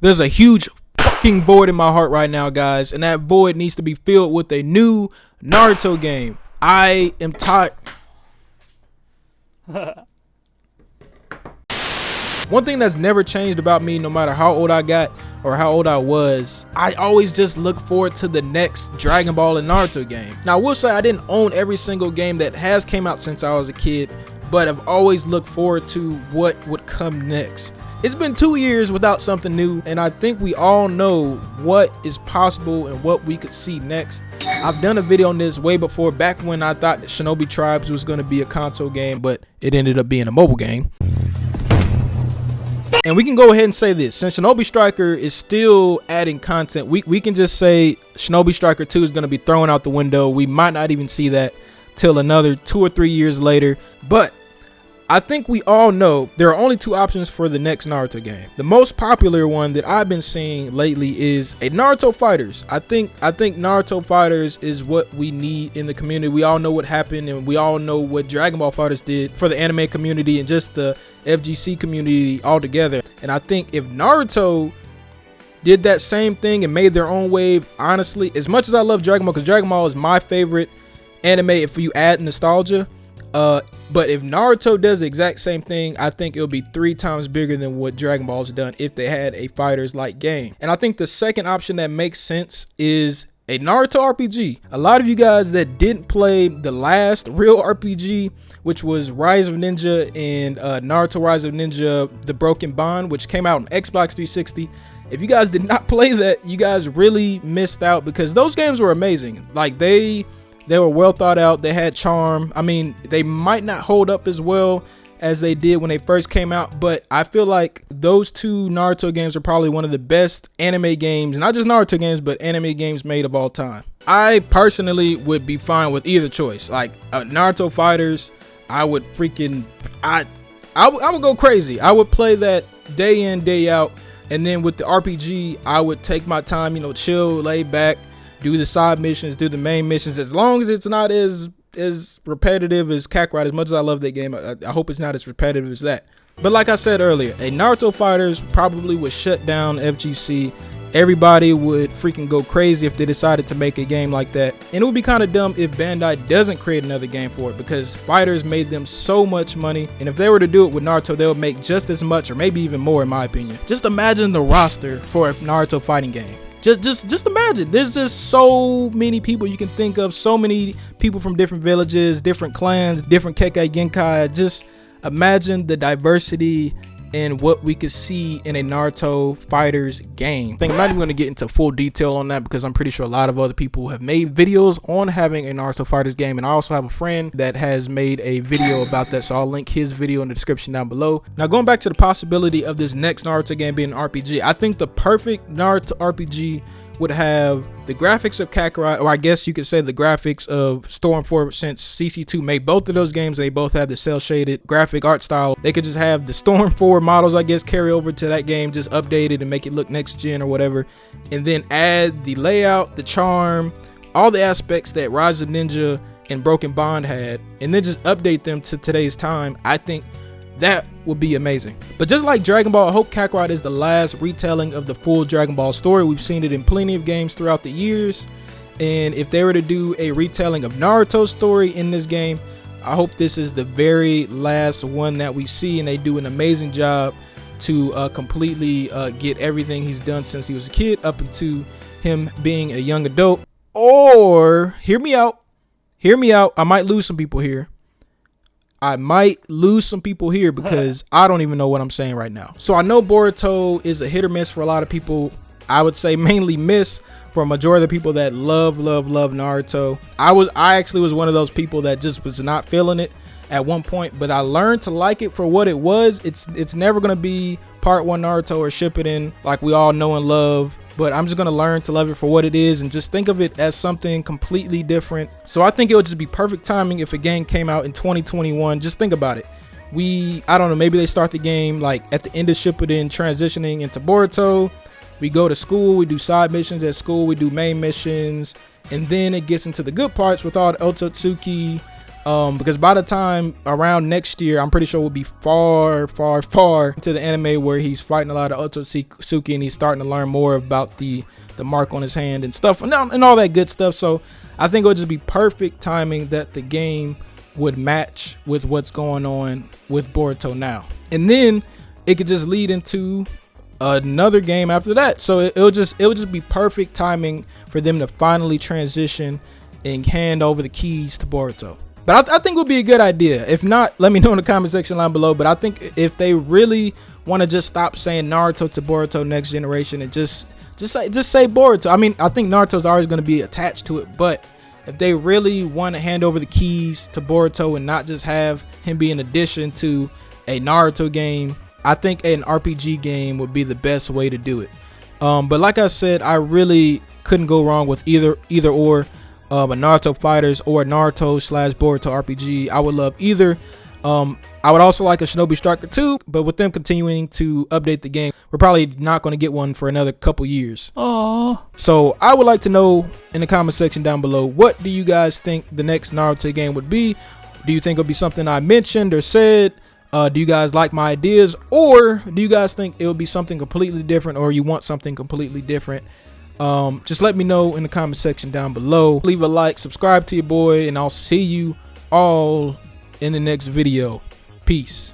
There's a huge fucking void in my heart right now, guys, and that void needs to be filled with a new Naruto game. I am tired. One thing that's never changed about me, no matter how old I got or how old I was, I always just look forward to the next Dragon Ball and Naruto game. Now, I will say I didn't own every single game that has came out since I was a kid, but I've always looked forward to what would come next. It's been 2 years without something new, and I think we all know what is possible and what we could see next. I've done a video on this way before, back when I thought that Shinobi Tribes was going to be a console game, but it ended up being a mobile game. And we can go ahead and say this, since Shinobi Striker is still adding content, we can just say Shinobi Striker 2 is going to be thrown out the window. We might not even see that till another 2 or 3 years later. But I think we all know there are only 2 options for the next Naruto game. The most popular one that I've been seeing lately is a Naruto Fighters. I think Naruto Fighters is what we need in the community. We all know what happened, and we all know what Dragon Ball Fighters did for the anime community and just the FGC community altogether. And I think if Naruto did that same thing and made their own wave, honestly, as much as I love Dragon Ball, because Dragon Ball is my favorite anime if you add nostalgia, but if Naruto does the exact same thing, I think it'll be 3 times bigger than what Dragon Ball's done if they had a fighters-like game. And I think the second option that makes sense is a Naruto RPG. A lot of you guys that didn't play the last real RPG, which was Rise of Ninja and Naruto Rise of Ninja The Broken Bond, which came out on Xbox 360. If you guys did not play that, you guys really missed out, because those games were amazing. Like, they were well thought out. They had charm. I mean, they might not hold up as well as they did when they first came out, but I feel like those 2 Naruto games are probably one of the best anime games, not just Naruto games, but anime games made of all time. I personally would be fine with either choice. Like Naruto Fighters, I would freaking, I would go crazy. I would play that day in, day out. And then with the RPG, I would take my time, you know, chill, lay back, do the side missions, do the main missions, as long as it's not as repetitive as Kakarot. As much as I love that game, I hope it's not as repetitive as that. But like I said earlier, a Naruto Fighters probably would shut down FGC. Everybody would freaking go crazy if they decided to make a game like that. And it would be kind of dumb if Bandai doesn't create another game for it, because Fighters made them so much money. And if they were to do it with Naruto, they would make just as much, or maybe even more, in my opinion. Just imagine the roster for a Naruto fighting game. Just imagine. There's just so many people you can think of, so many people from different villages, different clans, different Kekkei Genkai. Just imagine the diversity and what we could see in a Naruto Fighters game. I'm not even going to get into full detail on that, because I'm pretty sure a lot of other people have made videos on having a Naruto Fighters game, and I also have a friend that has made a video about that, so I'll link his video in the description down below. Now, going back to the possibility of this next Naruto game being an RPG, I think the perfect Naruto RPG would have the graphics of Kakarot, or I guess you could say the graphics of Storm 4, since CC2 made both of those games. They both have the cel shaded graphic art style. They could just have the Storm 4 models, I guess, carry over to that game, just update it and make it look next gen or whatever, and then add the layout, the charm, all the aspects that Rise of Ninja and Broken Bond had, and then just update them to today's time. I think that would be amazing. But just like Dragon Ball, I hope Kakarot is the last retelling of the full Dragon Ball story. We've seen it in plenty of games throughout the years, and if they were to do a retelling of Naruto's story in this game, I hope this is the very last one that we see, and they do an amazing job to completely get everything he's done since he was a kid up into him being a young adult. Or hear me out, I might lose some people here. Because I don't even know what I'm saying right now. So I know Boruto is a hit or miss for a lot of people. I would say mainly miss for a majority of the people that love Naruto. I actually was one of those people that just was not feeling it at one point, but I learned to like it for what it was. It's never gonna be part 1 Naruto or Shippuden like we all know and love, but I'm just gonna learn to love it for what it is and just think of it as something completely different. So I think it would just be perfect timing if a game came out in 2021. Just think about it. I don't know, maybe they start the game like at the end of Shippuden, transitioning into Boruto. We go to school, we do side missions at school, we do main missions, and then it gets into the good parts with all the Otsutsuki Because by the time around next year, I'm pretty sure we'll be far into the anime where he's fighting a lot of Otsutsuki and he's starting to learn more about the mark on his hand and stuff and all that good stuff. So I think it would just be perfect timing that the game would match with what's going on with Boruto now, and then it could just lead into another game after that. So it would just be perfect timing for them to finally transition and hand over the keys to Boruto. But I think it would be a good idea. If not, let me know in the comment section line below. But I think if they really want to just stop saying Naruto to Boruto Next Generation and just say Boruto. I mean, I think Naruto's always going to be attached to it, but if they really want to hand over the keys to Boruto and not just have him be an addition to a Naruto game, I think an RPG game would be the best way to do it. But like I said, I really couldn't go wrong with either or. A Naruto Fighters or a Naruto / Boruto RPG. I would love either. I would also like a Shinobi Striker too, but with them continuing to update the game, we're probably not going to get one for another couple years. Aww. So I would like to know in the comment section down below, what do you guys think the next Naruto game would be? Do you think it'll be something I mentioned or said? Do you guys like my ideas, or do you guys think it will be something completely different, or you want something completely different? Just let me know in the comment section down below. Leave a like, subscribe to your boy, and I'll see you all in the next video. Peace.